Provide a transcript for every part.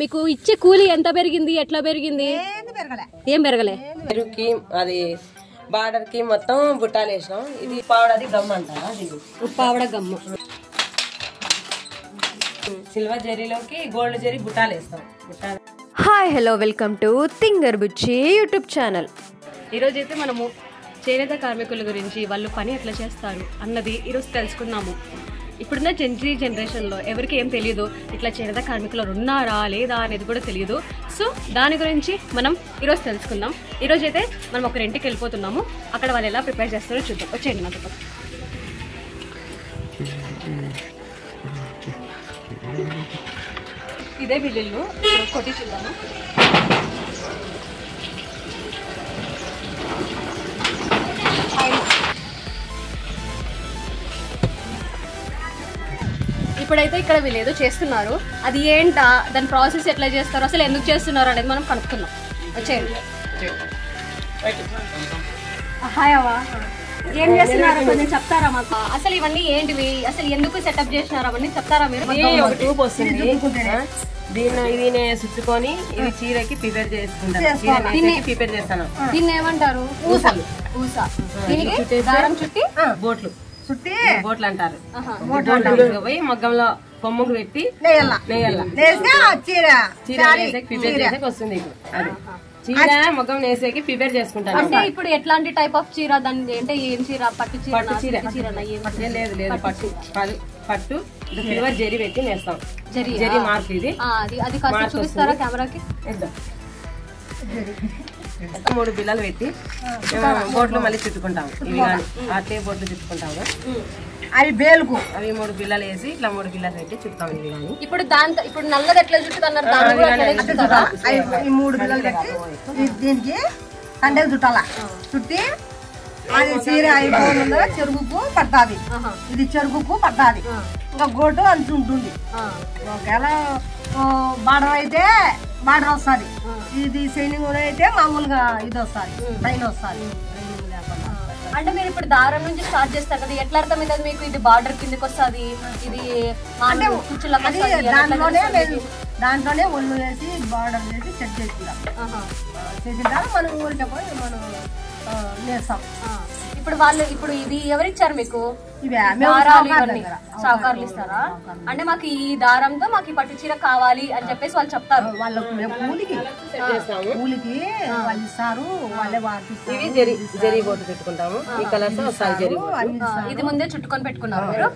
మీకు ఇచ్చే కూలి ఎంత పెరిగింది, ఎట్లా పెరిగింది? ఏం పెరగలే. పెరుగుకి అది బార్డర్ కి మొత్తం బుట్టాలు వేసినాం. ఇది పావడది గమ్ అంటారా? పావడ గమ్ము. సిల్వర్ జరీలోకి గోల్డ్ జరీ బుట్టాలు వేస్తాం. బుట్టాలు. Hi hello welcome to Thingar Buchi YouTube channel. ఈరోజు అయితే మనము చేనేత కార్మికుల గురించి, వాళ్ళు పని ఎట్లా చేస్తారు అన్నది ఈరోజు తెలుసుకున్నాము. ఇప్పుడున్న జనరేషన్లో ఎవరికి ఏం తెలియదు, ఇట్లా చేనేత కార్మికులు ఉన్నారా లేదా అనేది కూడా తెలియదు. సో దాని గురించి మనం ఈరోజు తెలుసుకుందాం. ఈరోజు అయితే మనం ఒక ఇంటికి వెళ్ళిపోతున్నాము. అక్కడ వాళ్ళు ఎలా ప్రిపేర్ చేస్తారో చూద్దాం. వచ్చేయండి నాతో. ఇదే వీళ్ళు కొట్టి చూద్దాము. ఇప్పుడైతే ఇక్కడ వీళ్ళు ఏదో చేస్తున్నారు. అది ఏంటా, దాని ప్రాసెస్ ఎట్లా చేస్తారు, అసలు ఎందుకు చేస్తున్నారు అనేది మనం కనుక్కుందాం. వచ్చేయండి. హాయ్ అవ్వ, ఏం చేస్తున్నారో కొంచెం చెప్తారా మాకు? అసలు ఇవన్నీ ఏంటివి, అసలు ఎందుకు సెటప్ చేసినారు అవన్నీ చెప్తారా మీరు? ఒక ట్యూబ్ వస్తుంది, దీన్ని చుట్టుకొని ఇది చీరకి ప్రిపేర్ చేసుకుంటాను. ప్రిపేర్ చేస్తాను. దీన్ని ఏమంటారు? ఊస. ఊస. దీనికి దారం చుట్టి బోట్లు బోట్లు అంటారు. పోయి మగ్గంలో కొమ్ముకు పెట్టి చీర ప్రిపేర్ చేసేకి వస్తుంది. అది చీర మగ్గం వేసేకి ప్రిపేర్ చేసుకుంటాను. అంటే ఇప్పుడు ఎట్లాంటి టైప్ ఆఫ్ చీర? దాని అంటే ఏం చీర? పట్టు చీర? పట్టు చీర. లేదు లేదు, పట్టు పట్టు సిల్వర్ జరీ పెట్టి నేస్తాం. జరీ మార్క్ ఇది. అది కాస్త చూపిస్తారా కెమెరాకి? 3 బిల్లలు పెట్టి బోట్లు మళ్ళీ చుట్టుకుంటాము. ఇవి కానీ అట్టే బోట్లు చుట్టుకుంటాము. అవి బేలుకు అవి 3 బిల్లలు వేసి ఇట్లా 3 బిల్లలు పెట్టి చుట్టాము. ఇవి కానీ ఇప్పుడు దాంతో ఇప్పుడు నల్లది ఎట్లా చుట్టుతున్నారు? ఈ 3 బిల్లలు పెట్టి దీనికి కండలు చుట్టాల. చుట్టి అది చీర అయిపోయిందో చెరుకుకు పడుతుంది. ఇది చెరుకుకు పడుతుంది. ఇంకా గోటు అంచు ఉంటుంది. ఒకవేళ బార్డర్ అయితే బార్డర్ వస్తుంది. ఇది సైనింగ్ అయితే మామూలుగా ఇది వస్తుంది, పైన వస్తుంది. అంటే మీరు ఇప్పుడు దారం నుంచి స్టార్ట్ చేస్తారు కదా, ఎట్లా అర్థమవుతుంది మీకు? ఇది బార్డర్ కిందకి వస్తుంది, ఇది దాంట్లోనే ఒళ్ళు వేసి బార్డర్ వేసి సెట్ చేసుకుంటాం. చేసిన తర్వాత మనం ఊరికే పోయి మనం నేస్తాం. ఇప్పుడు వాళ్ళు ఇప్పుడు ఇది ఎవరిచ్చారు మీకు? సహకారులు ఇస్తారా? అంటే మాకు ఈ దారంతో మాకు ఈ పట్టు చీర కావాలి అని చెప్పేసి వాళ్ళు చెప్తారు. వాళ్ళకు కూలికి వాళ్ళు ఇస్తారు, వాళ్ళే వాటిస్తారు. ఇవి జరీ బోట్లు పెట్టుకుంటాము. ఈ కలర్స్ వస్తాయి జరీ. ఇది ముందే చుట్టుకొని పెట్టుకున్నారు మీరు?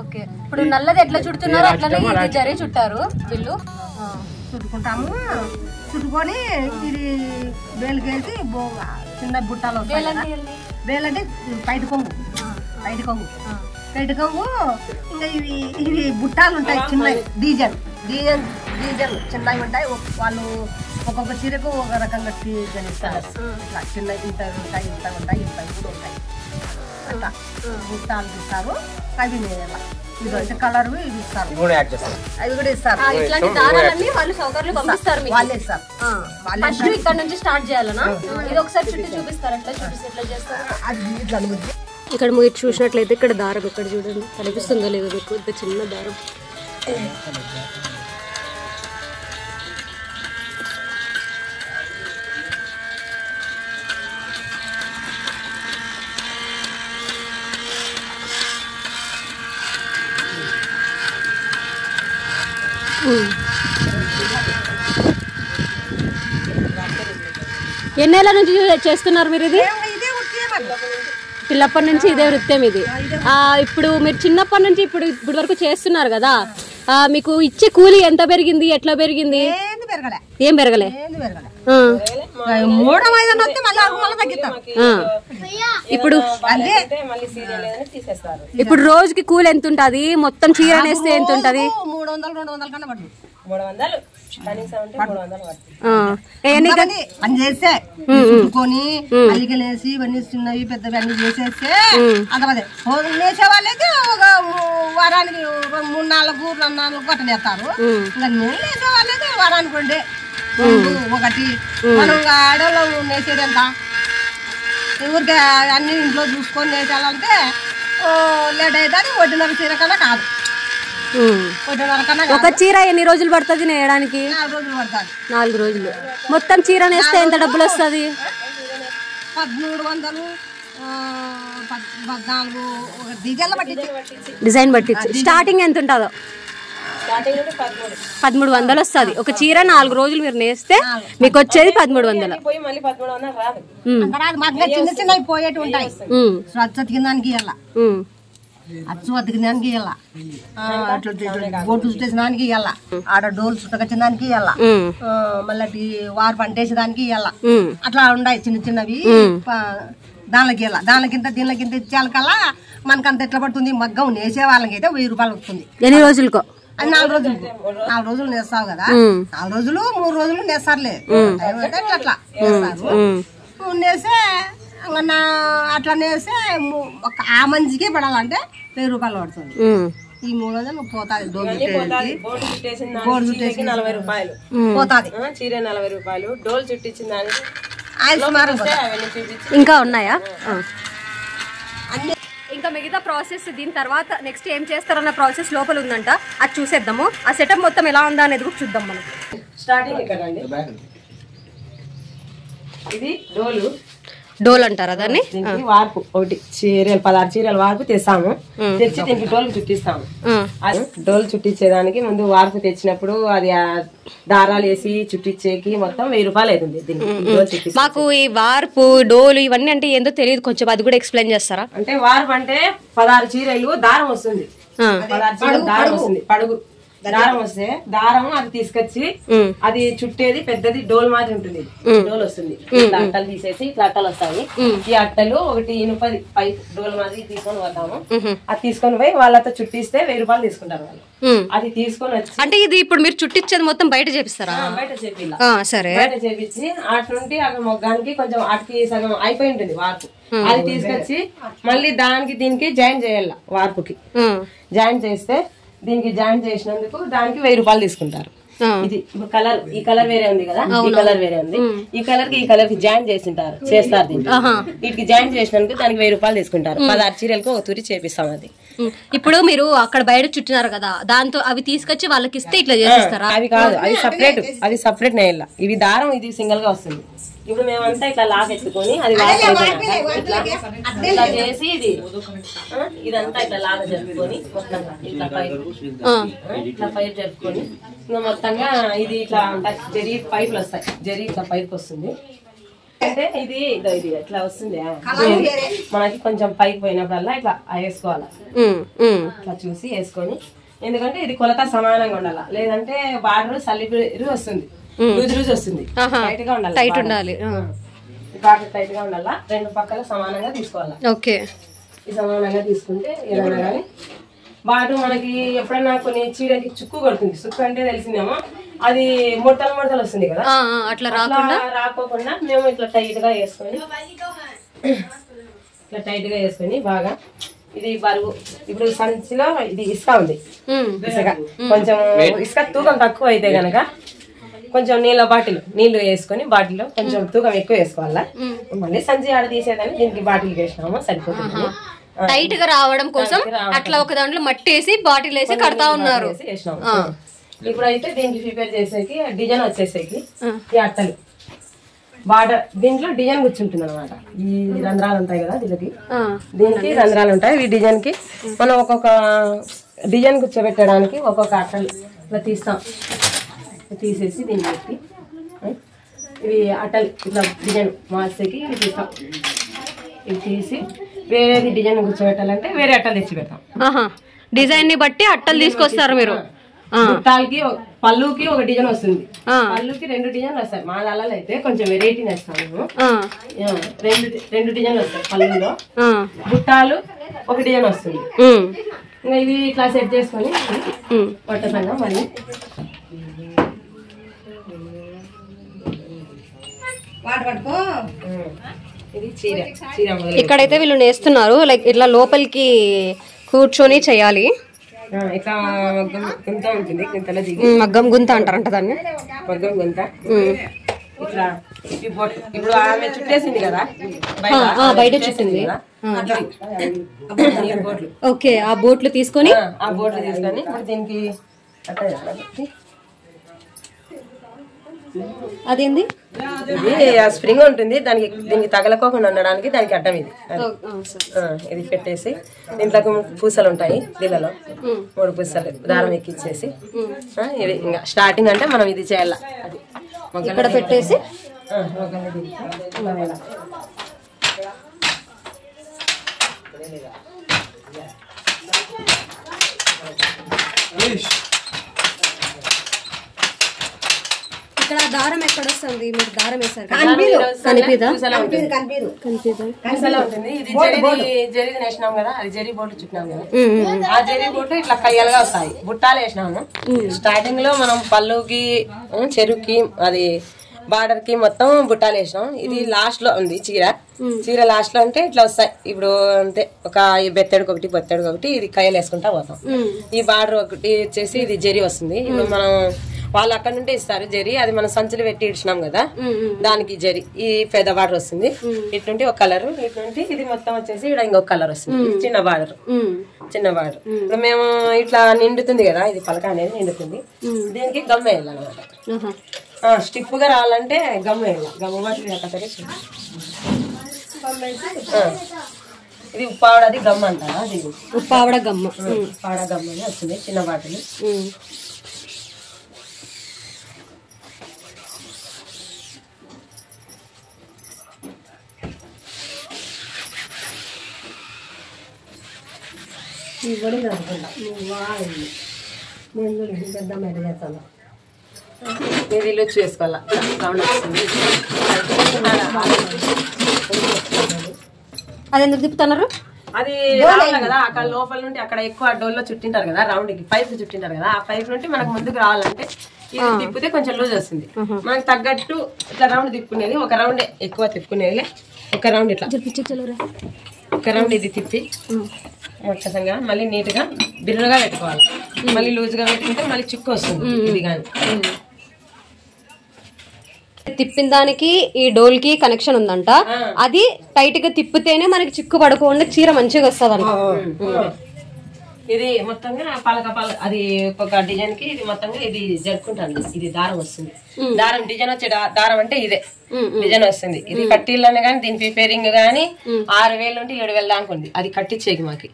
ఓకే. ఇప్పుడు నల్లది ఎట్లా చుడుతున్నారో అట్లనే ఇది జరీ చుట్టారు వీళ్ళు. చుట్టుకుంటాము. చుట్టుకొని ఇది బేలుకేసి చిన్న బుట్టలు వస్తాయి. బేలంటే బయట కొంగు. ఇంకా ఇవి బుట్టాలు ఉంటాయి చిన్నవి. డీజన్ చిన్నవి ఉంటాయి. వాళ్ళు ఒక్కొక్క చీరకు ఒక రకంగా డీజన్ ఇస్తారు. ఇట్లా చిన్నవి ఇంత ఉంటాయి, ఇంత ఉంటాయి, ఇంత కూడా ఉంటాయి. అట్లా బుట్టాలు ఇస్తారు. అవి ఇది కలర్ ఇది ఇస్తారు. అవి కూడా ఇస్తారు. ఇట్లాంటి దారాలన్నీ వాళ్ళు సౌకర్యాలు పంపిస్తారు. వాళ్ళే ఇస్తారు. ఫస్ట్ ఇక్కడ నుంచి స్టార్ట్ చేయాలనా? ఇది ఒకసారి చుట్టూ చూపిస్తారు. ఎట్లా చూపిస్తే ఎట్లా చేస్తారు? ఇక్కడ మీరు చూసినట్లయితే ఇక్కడ దారం ఇక్కడ చూడండి, కనిపిస్తుందో లేదో మీకు? ఇంత చిన్న దారం. ఎన్నేళ్ళ నుంచి చేస్తున్నారు మీరు ఇది? పిల్లప్పటి నుంచి ఇదే వృత్తం ఇది. ఇప్పుడు మీరు చిన్నప్పటి నుంచి ఇప్పుడు వరకు చేస్తున్నారు కదా, మీకు ఇచ్చే కూలి ఎంత పెరిగింది, ఎట్లా పెరిగింది? ఏం పెరగలే. ఇప్పుడు రోజుకి కూలి ఎంత ఉంటది? మొత్తం చీర నేస్తే ఎంత ఉంటది? 300-200 కన్నా పడుతుంది. 300 కనీసం అంటే 300 పని చేస్తే చుట్టుకొని అల్లికలేసి ఇవన్నీ చిన్నవి పెద్దవి అన్ని చేసేస్తే అంతమంది నేసే వాళ్ళైతే ఒక వారానికి 3-4 గొట్టలు వేస్తారు. ఇంకా నేను నేసే వాళ్ళైతే వారానికి 2 ఒకటి. మనం ఆడవాళ్ళు నేసేది ఎంత? ఊరికే అన్ని ఇంట్లో చూసుకొని నేసేయాలంటే లేట్ అవుతుంది. 1.5 చీర కన్నా కాదు. ఒక చీర ఎన్ని రోజులు పడుతుంది నేయడానికి? 4 రోజులు పడుతుంది. 4 రోజులు. మొత్తం చీర నేస్తే ఎంత డబ్బులు వస్తుంది? 1300, 14 డిజైన్ బట్టి. స్టార్టింగ్ ఎంత ఉంటుందో? 1300 వస్తుంది. ఒక చీర 4 రోజులు మీరు నేస్తే మీకు వచ్చేది 1300. పోయి మళ్ళీ 1300 రాదు. చిన్న చిన్నవి పోయేటి ఉంటాయి. అచ్చతికిందానికి ఇవ్వాల, అచ్చు అతికిందానికి ఇవ్వాల, బోటు చుట్టేసినానికి ఇవ్వాల, ఆడ డోలు చుట్టకొచ్చేదానికి ఇవ్వాల, మళ్ళీ వారు పంటేసేదానికి ఇవ్వాల. అట్లా ఉన్నాయి చిన్న చిన్నవి. దానిలోకి ఇవ్వాల. దీనికింత ఇచ్చేయాలకల్లా మనకంత ఎట్లా పడుతుంది? మగ్గం నేసే వాళ్ళకి అయితే 1000 రూపాయలు వస్తుంది. ఎన్ని రోజులకో? అది 4 రోజులు. 4 రోజులు నేస్తావు కదా, 4 రోజులు 3 రోజులు నేస్తారులే. అట్లా నేస్తారు. నేసే అట్లా నేస్తే ఆ మంచికి పడాలంటే 1000 రూపాయలు పడుతుంది. ఈ 3 రోజులు పోతాది. బోర్డు చుట్టేసిన 40 రూపాయలు పోతాది. చీర 40 రూపాయలు. డోల్ చుట్టించిన దానికి ఇంకా ఉన్నాయా? ఇంకా మిగతా ప్రాసెస్ దీని తర్వాత నెక్స్ట్ ఏం చేస్తారన్న ప్రాసెస్ లోపల ఉందంట. అది చూసేద్దాము. ఆ సెటప్ మొత్తం ఎలా ఉందా అనేది కూడా చూద్దాం మనం. స్టార్టింగ్ ఇక్కడ అండి. ఇది డోల్ అంటారా దాన్ని? వార్పు ఒకటి చీరలు 16 చీరలు వార్పు తెస్తాము. తెచ్చి దీనికి డోల్ చుట్టిస్తాము. డోల్ చుట్టించేదానికి ముందు వార్పు తెచ్చినప్పుడు అది దారాలు వేసి చుట్టించేకి మొత్తం 1000 రూపాయలు అవుతుంది. దీనికి మాకు ఈ వార్పు డోలు ఇవన్నీ అంటే ఏందో తెలియదు, కొంచెం అది కూడా ఎక్స్ప్లెయిన్ చేస్తారా? అంటే వార్పు అంటే 16 చీరలు దారం వస్తుంది. 16 చీరలు దారం వస్తుంది. పడుగు దారం వస్తే దారం అది తీసుకొచ్చి అది చుట్టేది పెద్దది డోల్ మాదిరి ఉంటుంది. డోల్ వస్తుంది. ఇట్లా అట్టలు తీసేసి ఇట్లా అట్టలు వస్తాయి. ఈ అట్టలు ఒకటి ఇనుపది పైప్ డోల్ మాదిరి తీసుకొని పోతాము. అది తీసుకొని పోయి వాళ్ళతో చుట్టిస్తే 1000 రూపాయలు తీసుకుంటారు వాళ్ళు. అది తీసుకొని వచ్చి అంటే ఇది ఇప్పుడు మీరు చుట్టించేది మొత్తం బయట చేపిస్తారా? బయట చేపిల్ల. సరే. బయట చేపించి అటు నుండి అక్కడ మొగ్గానికి కొంచెం అటుకి సగం అయిపోయి ఉంటుంది వార్పు. అది తీసుకొచ్చి మళ్ళీ దానికి దీనికి జాయిన్ చేయాల. వార్పుకి జాయిన్ చేస్తే దీనికి జాయిన్ చేసినందుకు దానికి 1000 రూపాయలు తీసుకుంటారు. ఇది కలర్, ఈ కలర్ వేరే ఉంది కదా, ఈ కలర్ వేరే ఉంది. ఈ కలర్ కి ఈ కలర్ కి జాయిన్ చేస్తారు. దీనికి వీటికి జాయిన్ చేసినందుకు దానికి 1000 రూపాయలు తీసుకుంటారు. 16 చీరలకు ఒక తూరి చేపిస్తాం. అది ఇప్పుడు మీరు అక్కడ బయట చుట్టినారు కదా, దాంతో అవి తీసుకొచ్చి వాళ్ళకి ఇస్తే ఇట్లా చేస్తారా? అవి కాదు, అవి సపరేట్. అది సపరేట్ నెయ్యాల. ఇవి దారం ఇది సింగిల్ గా వస్తుంది. ఇప్పుడు మేమంతా ఇట్లా లాక్ ఎత్తుకొని అది ఇట్లా చేసి ఇదంతా ఇట్లా లాగా జరుపుకొని మొత్తంగా ఇట్లా పైప్ జరుపుకొని ఇంకా మొత్తంగా ఇది ఇట్లా జరీ పైపులు వస్తాయి. జరీ ఇట్లా పైప్ వస్తుంది. అంటే ఇది ఇట్లా వస్తుంది. మనకి కొంచెం పైకి పోయినప్పుడల్లా ఇట్లా వేసుకోవాలి. ఇట్లా చూసి వేసుకొని, ఎందుకంటే ఇది కొలత సమానంగా ఉండాలి. లేదంటే బార్డర్ సల్లిపిరి వస్తుంది, రోజు వస్తుంది. టైట్ గా ఉండాలి. బార్డర్ టైట్ గా ఉండాలా. 2 పక్కల సమానంగా తీసుకోవాలి. ఓకే. ఈ సమానంగా తీసుకుంటే ఏదైనా కానీ బార్డర్ మనకి ఎప్పుడైనా కొన్ని చీరకి చుక్కు కొడుతుంది. చుక్కు అంటే తెలిసిందేమో, అది ముడతలు వస్తుంది కదా, అట్లా రాకోకుండా మేము ఇట్లా టైట్ గా వేసుకొని బాగా ఇది బరువు. ఇప్పుడు సంచిలో ఇది ఇసుక ఉంది. ఇసుక కొంచెం ఇసుక తూకం తక్కువ అయితే గనక కొంచెం నీళ్లు వేసుకొని బాటిల్లో కొంచెం తూకం ఎక్కువ వేసుకోవాలా. మళ్ళీ సంచి ఆడ తీసేదాన్ని దీనికి బాటిల్ వేసినామో సరిపోతుంది. టైట్ గా రావడం కోసం అట్లా ఒక దాంట్లో మట్టి వేసి బాటిల్ వేసి కడతా ఉన్నారు. ఇప్పుడు అయితే దీనికి ప్రిపేర్ చేసేకి డిజైన్ వచ్చేసేకి ఈ అట్టలు బార్డర్ దీంట్లో డిజైన్ కూర్చుంటుంది అనమాట. ఈ రంధ్రాలు ఉంటాయి కదా దీనికి రంధ్రాలు ఉంటాయి. ఈ డిజైన్ కి మనం ఒక్కొక్క డిజైన్ కూర్చోబెట్టడానికి ఒక్కొక్క అట్టలు ఇట్లా తీస్తాం. తీసేసి దీన్ని పెట్టి ఇవి అట్టలు ఇట్లా డిజైన్ మార్చేకి ఇవి తీస్తాం. ఇవి తీసి వేరేది డిజైన్ కూర్చోబెట్టాలంటే వేరే అట్టలు తెచ్చి పెడతాం. డిజైన్ ని బట్టి అట్టలు తీసుకొస్తారు మీరు. చుట్టాలకి పళ్ళుకి ఒక డిజైన్ వస్తుంది. పళ్ళుకి 2 డిజైన్లు వస్తాయి. మా దాళ్ళలో అయితే కొంచెం వెరైటీ వేస్తాము. 2 డిజైన్లు వస్తాయి పళ్ళులో. బుట్టాలు ఒక డిజైన్ వస్తుంది. ఇంకా ఇవి ఇట్లా సెట్ చేసుకొని పట్టసంగా మళ్ళీ ఇది చీర. ఇక్కడైతే వీళ్ళు నేస్తున్నారు. లైక్ ఇట్లా లోపలికి కూర్చొని చేయాలి. ఇట్లా గుంత ఉంటుంది. గుంతలో దిగి మగ్గం గుంత అంటారంట దాన్ని. మగ్గం గుంత ఇట్లా ఈ బొట్లు ఇప్పుడు ఆమె చుట్టేసింది కదా బయట చుట్టింది కదా ఈ బొట్లు. ఓకే, ఆ బోట్లు తీసుకొని ఆ బోట్లు తీసుకొని ఇప్పుడు దీనికి అదేంది ఇది స్ప్రింగ్ ఉంటుంది, దీనికి తగలకోకుండా ఉండడానికి దానికి అడ్డం ఇది. ఇది పెట్టేసి దీంట్లో పూసలు ఉంటాయి, దీనిలో 3 పూసలు దారం ఎక్కిచ్చేసి ఇది ఇంకా స్టార్టింగ్ అంటే మనం ఇది చేయాల. అది ఇక్కడ పెట్టేసి ఇక్కడ దారం ఎక్కడ వస్తుంది? మీరు దారం వేసారు ఉంటుంది. ఇది జరీ వేసినాం కదా, అది జరీ బోట్లు చుట్టినాం కదా, ఆ జరీ బోట్లు ఇట్లా కయ్యలుగా వస్తాయి. బుట్టాలు వేసినాము స్టార్టింగ్ లో మనం పళ్ళుకి చెరువుకి అది బార్డర్ కి మొత్తం బుట్టాలు వేసినాం. ఇది లాస్ట్ లో ఉంది చీర లాస్ట్ లో అంటే ఇట్లా వస్తాయి. ఇప్పుడు అంటే ఒక బెత్తడికి ఒకటి ఇది కయ్యలు వేసుకుంటా పోతాం. ఈ బార్డర్ ఒకటి వచ్చేసి ఇది జరీ వస్తుంది. ఇప్పుడు మనం వాళ్ళు అక్కడ నుండి ఇస్తారు జరీ, అది మనం సంచులు పెట్టి ఇచ్చినాం కదా, దానికి జరీ ఈ పెద్ద బార్డర్ వస్తుంది. ఇటుండి ఒక కలర్, ఇటుండి ఇది మొత్తం వచ్చేసి ఇక్కడ ఇంకొక కలర్ వస్తుంది. చిన్న బార్డర్ ఇప్పుడు మేము ఇట్లా నిండుతుంది కదా, ఇది పలక అనేది నిండుతుంది. దీనికి గమ్ వేయాలన్నమాట. స్టిఫ్ గా రావాలంటే గమ్ వేయాలి. గమ్మ బాటిల్ ఇది ఉప్పావడది గమ్ అంటారా? అది ఉప్పావడ గమ్మ అని వస్తుంది చిన్న బాటిల్. ఇది లుచ్చు వేసుకోవాలా, రౌండ్ వస్తుంది. అది ఎందుకు తిప్పుతున్నారు? అది కదా అక్కడ లోపల నుండి అక్కడ ఎక్కువ డోల్లో చుట్టింటారు కదా, రౌండ్ కి పైప్ చుట్టింటారు కదా, ఆ పైప్ నుండి మనకు ముందుకు రావాలంటే ఇది తిప్పితే కొంచెం లూజ్ వస్తుంది. మనకు తగ్గట్టు ఇట్లా రౌండ్ తిప్పుకునేది, ఒక రౌండ్ ఎక్కువ తిప్పుకునేది, ఒక రౌండ్ ఇట్లా ఒక రౌండ్ ఇది తిప్పి మొట్టంగా మళ్ళీ నీట్ గా బిర్రగా పెట్టుకోవాలి. మళ్ళీ లూజ్ గా పెట్టుకుంటే మళ్ళీ చిక్కు వస్తుంది. ఇది కానీ తిప్పిన దానికి ఈ డోల్ కి కనెక్షన్ ఉందంట. అది టైట్ గా తిప్పితేనే మనకి చిక్కు పడకుండా చీర మంచిగా వస్తుంది అంట. ఇది మొత్తంగా అది ఒక డిజైన్ కి ఇది మొత్తంగా ఇది జరుపుకుంటాను. ఇది దారం వస్తుంది, దారం డిజైన్ వచ్చే దారం అంటే ఇదే డిజైన్ వస్తుంది. ఇది కట్టిల్లోనే కానీ దీని ప్రిపేరింగ్ గానీ 6,000 నుండి 7,000 దాకా ఉంది. అది కట్టించేకి మాకి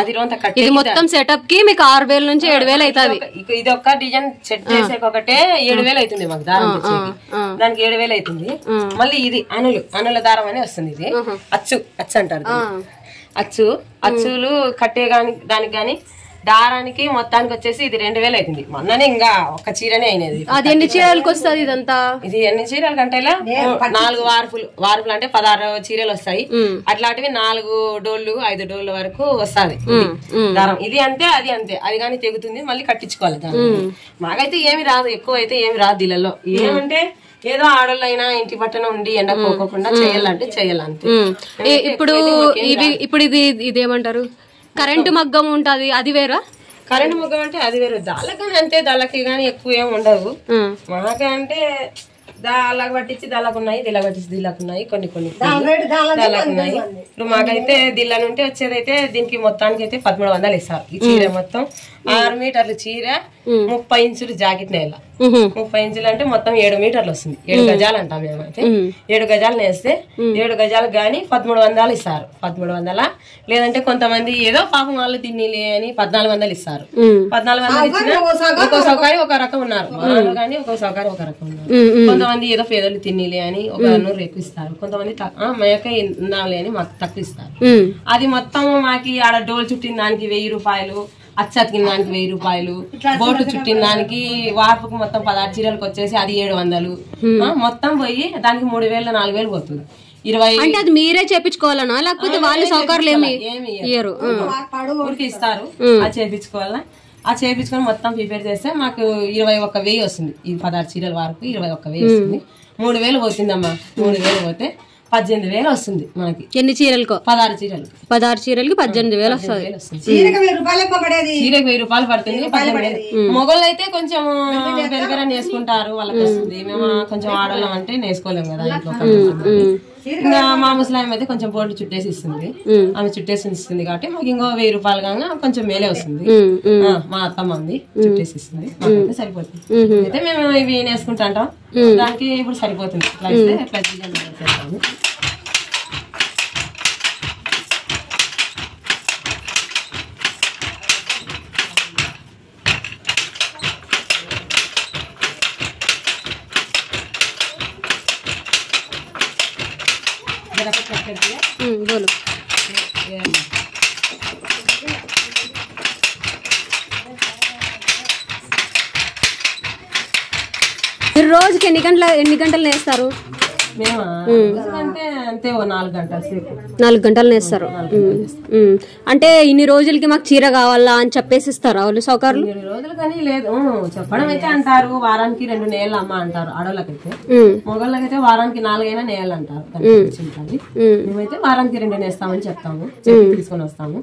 అది రోంత కట్టి మొత్తం సెటప్ కి మీకు 6,000 నుంచి 7,000 అవుతుంది. ఇది ఒక డిజైన్ సెట్ చేసే ఒకటే 7,000 అవుతుంది మాకు దారం తెచ్చేకి. దానికి 7,000 అవుతుంది. మళ్ళీ ఇది అనుల దారం అని వస్తుంది. ఇది అచ్చు అంటారు. అచ్చులు కట్టే దానికి గాని దారానికి మొత్తానికి వచ్చేసి ఇది 2,000 అవుతుంది. మొన్ననే ఇంకా ఒక చీరనే అయినది. అది ఎన్ని చీరలకు వస్తుంది ఇదంతా? ఇది ఎన్ని చీరలు కంటే 4 వార్పులు అంటే 16 చీరలు వస్తాయి. అట్లాంటివి 4 డోళ్ళు 5 డోళ్ళ వరకు వస్తుంది దారం. ఇది అంతే అది అంతే, అది కానీ తెగుతుంది మళ్ళీ కట్టించుకోవాలి దారం. మాకైతే ఏమి రాదు, ఎక్కువ అయితే ఏమి రాదు దీనిలో. ఏమంటే ఏదో ఆడోళ్ళైనా ఇంటి పట్టణ ఉండి ఎండ పోకోకుండా చేయాలంటే చేయాలంతే. ఇప్పుడు ఇదేమంటారు, కరెంటు మగ్గం ఉంటది, అది వేరా? కరెంటు మగ్గం అంటే అది వేరు. దాళ్ళకి అంతే, దాళ్ళకి కానీ ఎక్కువ ఏమి ఉండవు. మాకంటే దాళ్ళకి పట్టించి దాళ్ళకు ఉన్నాయి, దీళ్ళకి పట్టించి దీళ్ళకు ఉన్నాయి, కొన్ని దాళ్ళకు ఉన్నాయి. ఇప్పుడు మాకైతే దీళ్ళ నుండి వచ్చేదైతే దీనికి మొత్తానికి అయితే 1,300 ఇస్తారు. ఈ చీర మొత్తం 6 మీటర్లు చీర, 30 ఇంచులు జాకెట్ నేల. 30 ఇంచులు అంటే మొత్తం 7 మీటర్లు వస్తుంది. 7 గజాలు అంటాం మేమైతే. 7 గజాలు నేస్తే 7 గజాలు గానీ 1,300 ఇస్తారు. 1,300 లేదంటే కొంతమంది ఏదో పాపం వాళ్ళు తిన్నిలే అని 1,400 ఇస్తారు. 1,400 ఇచ్చిన ఒక్కో సౌకర్యం ఒక రకం ఉన్నారు, కానీ ఒక్కో సౌకర్యం ఒక రకం ఉన్నారు. కొంతమంది ఏదో పేదలు తిన్నిలే అని ఒక 100 ఎక్కువ ఇస్తారు. కొంతమంది మేక ఉన్నాలే అని మాకు తక్కువ ఇస్తారు. అది మొత్తం మాకి ఆడ డోల్ చుట్టిన దానికి 1,000 రూపాయలు, అచ్చతికిన దానికి 1,000 రూపాయలు, బోటు చుట్టిన దానికి వార్పుకు మొత్తం 16 చీరలకు వచ్చేసి అది 700. మొత్తం పోయి దానికి 3,000 4,000 పోతుంది. 20 అంటే అది మీరే చేపించుకోవాలనా లేకపోతే వాళ్ళు సౌకర్యాలు ఏమి ఇయ్యరు? ఊరికి ఇస్తారు. అది చేపించుకోవాలా. ఆ చేపించుకొని మొత్తం ప్రిపేర్ చేస్తే మాకు 21,000 వస్తుంది. ఈ 16 చీరల వరకు 21,000 వస్తుంది. 3,000 పోతుందమ్మా. 3,000 పోతే 18,000 వస్తుంది మనకి. ఎన్ని చీరలకు? 16 చీరలు. 16 చీరలకి 18,000 వస్తుంది. చీరకు 1000 రూపాయలు పడేది. చీరకు 1000 రూపాయలు పడుతుంది. 18,000. మొగోళ్ళు అయితే కొంచెం పెరగరా నేసుకుంటారు, వాళ్ళకి వస్తుంది. మేము కొంచెం ఆడవాళ్ళం అంటే నేసుకోలేము కదా ఇంట్లో. ఇంకా మా ముసలాం అయితే కొంచెం బోర్డు చుట్టేసి ఇస్తుంది. ఆమె చుట్టేసి ఇస్తుంది కాబట్టి మాకు ఇంకో 1000 రూపాయలు కాగా కొంచెం మేలే వస్తుంది. మా అత్తమ్మ ఉంది చుట్టేసి ఇస్తుంది, మాకైతే సరిపోతుంది. అయితే మేము ఇవి నేసుకుంటా అంటాం, దానికి ఇప్పుడు సరిపోతుంది. ఇట్లా ఇస్తే ఎట్లా చేస్తాము. बोलो. మీరు రోజుకి ఎన్ని గంటలు నేస్తారు? మేము అంటే అంతే 4 గంటల సేపు. 4 గంటలు నేస్తారు. అంటే ఇన్ని రోజులకి మాకు చీర కావాలా అని చెప్పేసి ఇస్తారా వాళ్ళు సౌకర్యాలు? 2 రోజులు కానీ లేదు చెప్పడం అయితే అంటారు. వారానికి 2 నేళ్ళు అమ్మ అంటారు ఆడోళ్ళకైతే. మొగోళ్ళకైతే వారానికి 4 అయినా నేయాలి అంటారు. మేమైతే వారానికి 2 నేస్తామని చెప్తాము, తీసుకొని వస్తాము.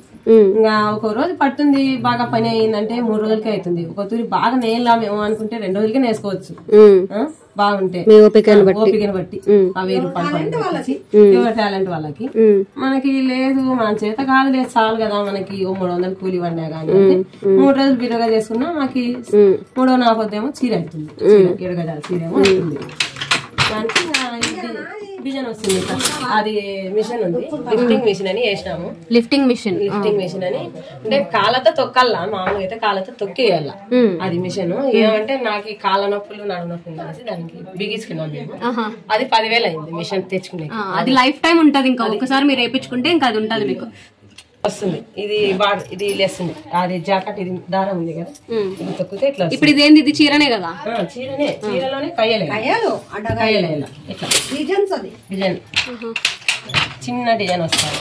ఇంకా ఒక రోజు పడుతుంది, బాగా పని అయ్యిందంటే 3 రోజులకే అవుతుంది. ఒక తూరి బాగా నేయాలేమో అనుకుంటే 2 రోజులకే నేసుకోవచ్చు బాగుంటే, ఓపికను బట్టి. 1000 రూపాయలు టాలెంట్ వాళ్ళకి. మనకి లేదు మన చేత కాదు, లేదు చాలు కదా మనకి 300 కూలి పడినా కానీ 3 రోజులు బిర్రగా చేసుకున్నా మనకి 340 చీర అవుతుంది. 7 గజాల చీర ఏమో అవుతుంది. దానికి డిజైన్ వస్తుంది. అది మిషన్ ఉంది, లిఫ్టింగ్ మిషన్ అని వేసినాము. లిఫ్టింగ్ మిషన్ అని అంటే కాళ్ళతో తొక్కల్లా, మామూలుగా అయితే కాళ్ళతో తొక్కేయాల. అది మిషన్ ఏమంటే నాకు కాళ్ళ నొప్పులు నడు నొప్పులు కలిసి దానికి బిగించుకున్నాం మేము. అది 10,000 అయింది మిషన్ తెచ్చుకునే. అది లైఫ్ టైం ఉంటది. ఇంకా ఒకసారి మీరు వేయించుకుంటే ఇంకా అది ఉంటది మీకు వస్తుంది. ఇది లేస్తుంది. అది జాకెట్ ఇది దారం ఉంది కదా, ఇది తొక్కితే ఇట్లా. ఇప్పుడు ఇదేంది? ఇది చీరనే కదా? చీరనే. చీరలోనే కయ్యలే ఇట్లా డిజైన్, చిన్న డిజైన్ వస్తుంది.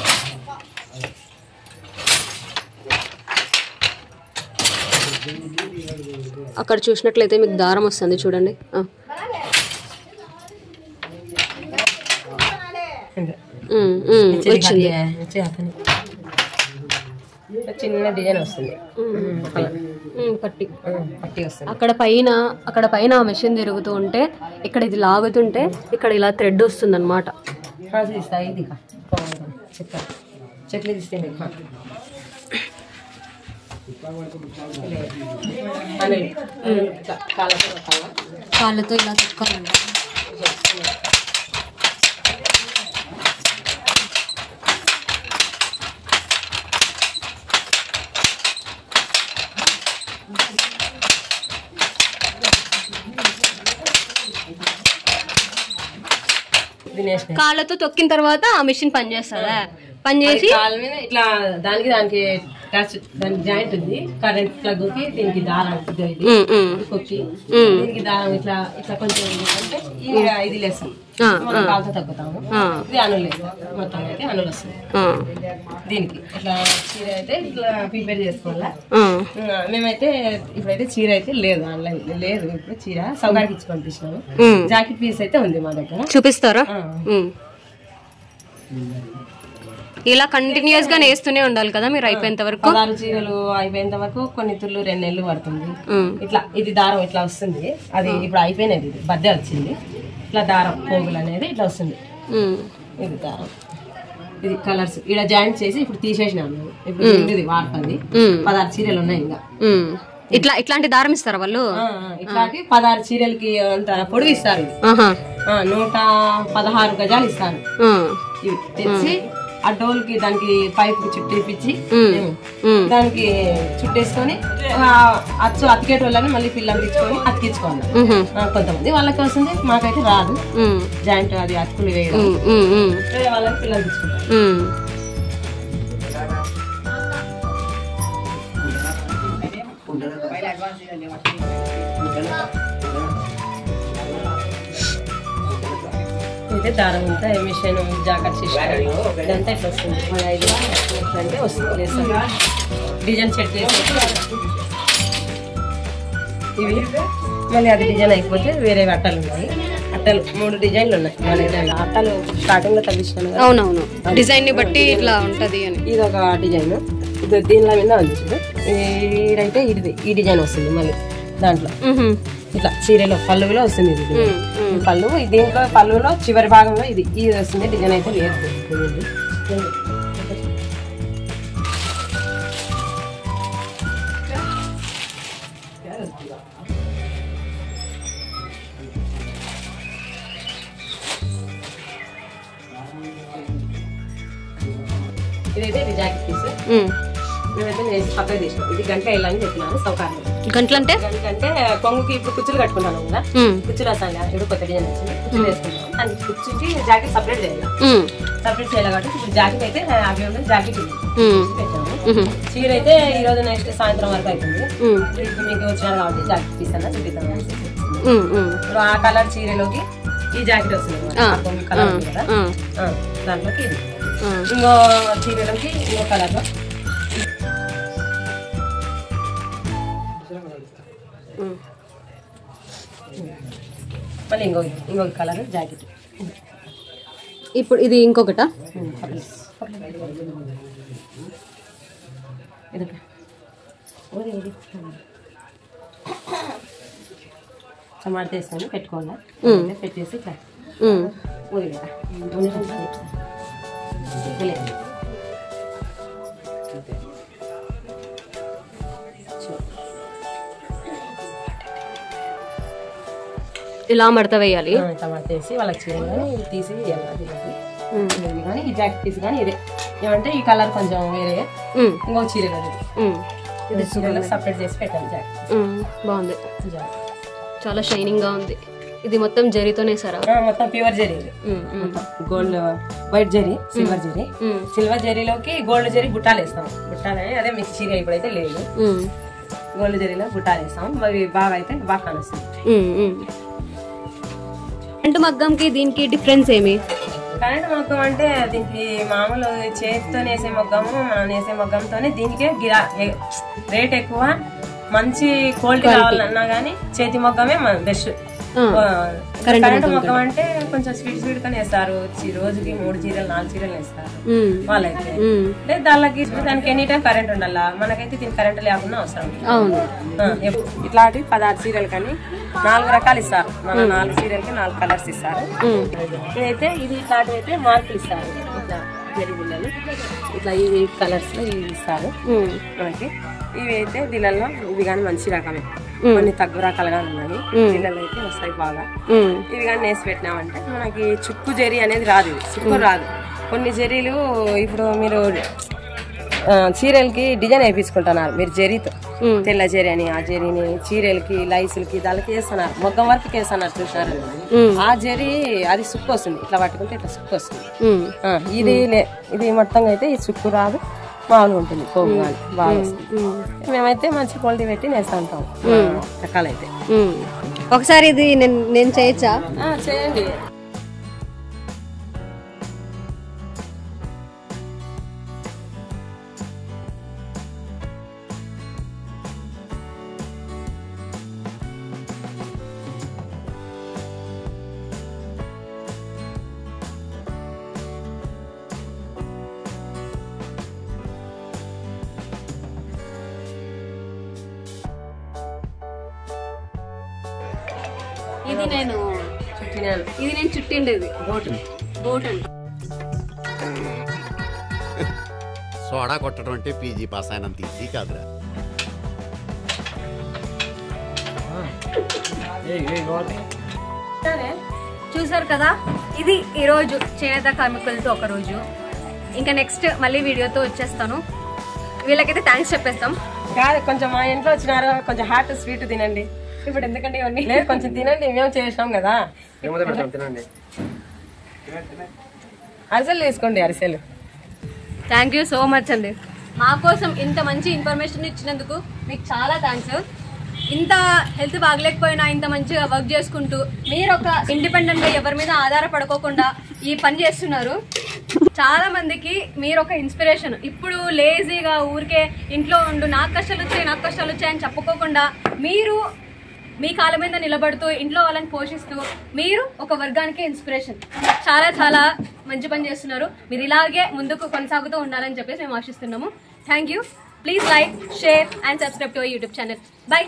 అక్కడ చూసినట్లయితే మీకు దారం వస్తుంది చూడండి. చిన్న డిజైన్ వస్తుంది. పట్టి వస్తుంది. అక్కడ పైన మెషిన్ తిరుగుతూ ఉంటే ఇక్కడ ఇది లాగుతుంటే ఇక్కడ ఇలా థ్రెడ్ వస్తుంది అనమాట. చెట్లు తీస్తే కాళ్ళతో ఇలా తొక్కాలంట. కాళ్ళతో తొక్కిన తర్వాత ఆ మిషన్ పనిచేస్తుందా? పనిచేసి కాళ్ళ మీద ఇట్లా దానికి దానికి జాయింట్ ఉంది. కరెంట్ ప్లగ్ కి దీనికి దారం కొట్టి దీనికి దారం ఇట్లా ఇట్లా కొంచెం అంటే ఇది లేస్తాం, కాళ్ళతో తగ్గుతాము. ఇది అనులు లేదు, మొత్తం అయితే అనులు వస్తుంది. దీనికి ఇట్లా చీర అయితే ఇట్లా ప్రిపేర్ చేసుకోవాలా. మేమైతే ఇప్పుడైతే చీర అయితే లేదు, ఆన్లైన్ లేదు. ఇప్పుడు చీర సౌకర్యానికి ఇచ్చి పంపించినాము. జాకెట్ పీస్ అయితే ఉంది మా దగ్గర. చూపిస్తారా? ఇలా కంటిన్యూస్ గా నేస్తూనే ఉండాలి కదా మీరు అయిపోయేంత వరకు. 16 చీరలు అయిపోయేంత వరకు కొన్ని తుళ్ళు 2 నెలలు పడుతుంది. ఇట్లా ఇది దారం ఇట్లా వస్తుంది. అది ఇప్పుడు అయిపోయినది, ఇది బద్దే వచ్చింది. ఇట్లా దారం పోగులు అనేది ఇట్లా వస్తుంది. ఇది దారం, ఇది కలర్స్ ఇక్కడ జాయింట్ చేసి ఇప్పుడు తీసేసినాము. ఇప్పుడు ఇది వాడుతుంది. 16 చీరలు ఉన్నాయి ఇంకా. ఇట్లాంటి దారం ఇస్తారా వాళ్ళు? ఇట్లాంటి 16 చీరలకి అంత పొడుగు ఇస్తారు. 116 గజాలు ఇస్తారు. ఇవి తెచ్చి ఆ డోల్కి దానికి పైప్ చుట్టేపించి దానికి చుట్టేసుకొని అచ్చు అతికేటోళ్ళని మళ్ళీ పిల్లలు తెచ్చుకొని అతికించుకోవాలి. కొంతమంది వాళ్ళకి వస్తుంది, మాకైతే రాదు. జాయింట్ అది అతుకులు వేయడం వాళ్ళకి పిల్లలు తెచ్చుకుంటారు. అయితే దారం అంతా మిషన్ జాకెట్ సిస్టమ్ ఇదంతా ఇట్లా వస్తుంది. 15 అంటే వస్తుంది. డిజైన్ సెట్ చేసి ఇవి మళ్ళీ అది డిజైన్ అయిపోతే వేరే బట్టలు ఉన్నాయి. అట్టలు 3 డిజైన్లు ఉన్నాయి మన దగ్గర. అట్టలు స్టార్టింగ్ లో తగ్గించాను. అవునవును, డిజైన్ ని బట్టి ఇట్లా ఉంటది అని. ఇది ఒక డిజైన్, ఇది దీనిలో మీద ఉంది. ఈడైతే ఈ డిజైన్ వస్తుంది మళ్ళీ దాంట్లో ఇట్లా చీరలో పళ్ళులో వస్తుంది. ఇది పళ్ళు, దీంట్లో పళ్ళులో చివరి భాగంలో ఇది వస్తుంది. డిజైన్ అయితే లేదు. ఇదైతే ఇది జాకెట్ పీస్. మేమైతే నేను పక్కన తీసినాం. ఇది గంట వెళ్ళాలని చెప్పినాను సౌకర్యం. గంటలు అంటే కొంగుకి ఇప్పుడు కుచ్చులు కట్టుకుంటాను కదా, కుచ్చులు వస్తాను ఇప్పుడు కొత్త డిజైన్ వచ్చింది. కుచ్చులు వేసుకుంటాను. దానికి కుచ్చుకి జాకెట్ సపరేట్ చేయాలి. సపరేట్ చేయాలి కాబట్టి ఇప్పుడు జాకెట్ అయితే అవి ఉంది. జాకెట్ పెట్టాము. చీర అయితే ఈ రోజు నెక్స్ట్ సాయంత్రం వరకు అవుతుంది. ఇప్పుడు మీకు వచ్చినారు కాబట్టి జాకెట్ పీస్ అన్న చూపిస్తాను. ఇప్పుడు ఆ కలర్ చీరలోకి ఈ జాకెట్ వస్తుంది కలర్ కదా, దాంట్లోకి ఇది ఇంకో చీరలోకి ఇంకో కలర్ లో మళ్ళీ ఇంకొక కలర్ జాకెట్. ఇప్పుడు ఇది ఇంకొకట టమాటా వేసుకొని పెట్టుకోవాలా. పెట్టేసి ఇట్లా ఇలా మడత వేయాలి. టమాటా వేసి వాళ్ళకి చీర కానీ తీసి కానీ ఈ జాకెట్ పీస్ కానీ ఇదే ఏమంటే ఈ కలర్ కొంచెం వేరే ఇంకో చీర కదా ఇది చీరలో సపరేట్ చేసి పెట్టాలి. జాకెట్ బాగుంది, చాలా షైనింగ్ గా ఉంది. ఇది మొత్తం జరీతోనే సారా? మొత్తం ప్యూర్ జరీ. గోల్డ్ వైట్ జరీ, సిల్వర్ జరీ. సిల్వర్ జరీలోకి గోల్డ్ జరీ బుట్టాలు వేస్తాం. బుట్టాలు అదే మీకు చీర ఇప్పుడైతే లేదు. గోల్డ్ జరీలో బుట్టాలు వేస్తాం. అవి బాగా అయితే బాగా కానొస్తుంది. కరెంటు మగ్గంకి దీనికి డిఫరెన్స్ ఏమి? కరెంట్ మగ్గం అంటే దీనికి మామూలు చేతితో వేసే మగ్గము, మనం వేసే మగ్గంతోనే దీనికే రేట్ ఎక్కువ. మంచి క్వాలిటీ కావాలన్నా గానీ చేతి మగ్గమే బెస్ట్. కరెంట్ మగ్గం అంటే కొంచెం స్వీట్ గా వేస్తారు. రోజుకి 3 చీరలు 4 చీరలు వేస్తారు వాళ్ళైతే. దానికి ఎనీ టైం కరెంట్ ఉండాలా. మనకైతే దీనికి కరెంట్ లేకుండా అవసరం. ఇట్లాంటి 16 చీరలు కానీ 4 రకాలు ఇస్తారు. మన 4 చీరలకి 4 కలర్స్ ఇస్తారు. ఇదైతే ఇది ఇట్లాంటివి అయితే మార్కులు ఇస్తారు. ఇట్లా జరి బిళ్ళలు ఇట్లా ఇవి కలర్స్ లో ఇవి ఇస్తారు మనకి. ఇవి అయితే దీనిలో ఇవి కానీ మంచి రకమే. కొన్ని తక్కువ రకాలుగా ఉన్నాయి. పిల్లలు అయితే వస్తాయి బాగా. ఇవి కానీ నేసి పెట్టినామంటే మనకి చుక్కు జరీ అనేది రాదు. ఇది చుక్కు రాదు. కొన్ని జరీలు ఇప్పుడు మీరు చీరలకి డిజైన్ వేయించుకుంటున్నారు మీరు జరీతో, తెల్ల జరీ అని. ఆ జరీని చీరలకి లైసులకి దానికి వేస్తున్నారు. మొగ్గం వరకు వేస్తున్నారు చూసారు. ఆ జరీ అది సుక్కు వస్తుంది. ఇట్లా పట్టుకుంటే ఇట్లా సుక్కు వస్తుంది. ఇది మొత్తంగా అయితే ఈ సుక్కు రాదు, మామూలుగా ఉంటుంది. పోగు కానీ బాగా వస్తుంది. మేమైతే మంచి క్వాలిటీ పెట్టి నేస్తా ఉంటాం రకాలైతే. ఒకసారి ఇది నేను చేయొచ్చా? చేయండి. ఇది నేను చుట్టిండేది బోట్ అండి. సోడా కొట్టడం అంటే పీజీ పాస్ అయినంత ఈజీ కాదురా. చూసారు కదా, ఇది ఈరోజు చేనేత కార్మికులతో ఒక రోజు. ఇంకా నెక్స్ట్ మళ్ళీ వీడియోతో వచ్చేస్తాను. వీళ్ళకైతే థ్యాంక్స్ చెప్పేస్తాం. కాదు, కొంచెం మా ఇంట్లో వచ్చినారు, కొంచెం హాట్ స్వీట్ తినండి. ఇప్పుడు ఎందుకంటే ఇవన్నీ లేదు, కొంచెం తినండి. మేము చేసాం కదా. అరిసెలు తీసుకోండి, అరిసెలు. థ్యాంక్ యూ సో మచ్ అండి. మా కోసం ఇంత మంచి ఇన్ఫర్మేషన్ ఇచ్చినందుకు మీకు చాలా థ్యాంక్స్. ఇంత హెల్త్ బాగలేకపోయినా ఇంత మంచిగా వర్క్ చేసుకుంటూ మీరు ఒక ఇండిపెండెంట్ గా ఎవరి మీద ఆధారపడుకోకుండా ఈ పని చేస్తున్నారు. చాలా మందికి మీరు ఒక ఇన్స్పిరేషన్. ఇప్పుడు లేజీగా ఊరికే ఇంట్లో ఉండు నాకు కష్టాలు వచ్చాయి అని చెప్పుకోకుండా మీరు మీ కాళ్ళ మీద నిలబడుతూ ఇంట్లో వాళ్ళని పోషిస్తూ మీరు ఒక వర్గానికి ఇన్స్పిరేషన్. చాలా చాలా మంచి పని చేస్తున్నారు. మీరు ఇలాగే ముందుకు కొనసాగుతూ ఉండాలని చెప్పేసి మేము ఆశిస్తున్నాము. Thank you. Please like, share and subscribe to our YouTube channel. By.